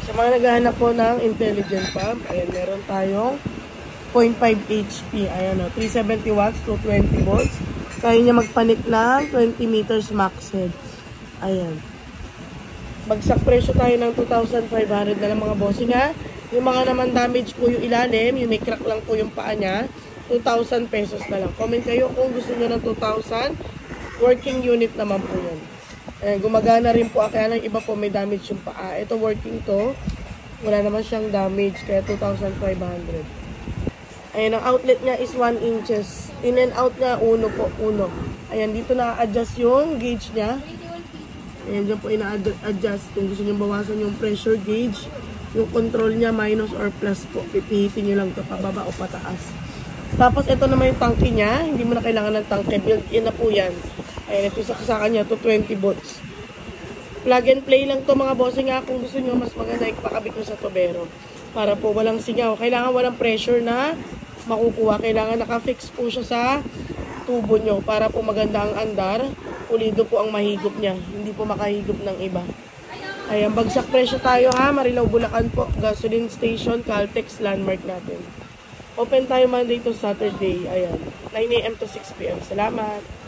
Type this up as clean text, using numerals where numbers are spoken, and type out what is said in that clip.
Sa mga naghahanap po ng intelligent pump, ayan, meron tayong 0.5 HP. Ayan o, 370 watts to 20 volts. Kaya niya magpanik ng 20 meters max head. Ayan. Bagsak presyo tayo ng 2,500 na lang mga bossing ha. Yung mga naman damage po yung ilalim, yung may crack lang po yung paa niya, 2,000 pesos na lang. Comment kayo kung gusto nyo ng 2,000. Working unit naman po yun. Ayan, gumagana rin po. Kaya lang iba po may damage yung paa. Ito working to. Wala naman siyang damage. Kaya 2,500. Ayan, ang outlet niya is 1 inches. In and out niya, 1 po. 1. Ayan, dito na-adjust yung gauge niya. Ayan, dyan po ina-adjust. Kung gusto nyo bawasan yung pressure gauge, yung control niya, minus or plus po. Pipihitin nyo lang ito, pababa o pataas. Tapos, ito naman yung tanke niya. Hindi mo na kailangan ng tanke. Built-in na po yan. Ayan, ito sa kanya to 20 volts. Plug and play lang to mga bossing nga. Kung gusto nyo mas maganda, ipakabit nyo sa tubero. Para po walang singaw. Kailangan walang pressure na makukuha. Kailangan nakafix po siya sa tubo nyo. Para po maganda ang andar. Pulido po ang mahigop niya. Hindi po makahigop ng iba. Ayan, bagsak presyo tayo ha. Marilao, Bulacan po. Gasoline station, Caltex, landmark natin. Open tayo Monday to Saturday. Ayan, 9 AM to 6 PM. Salamat!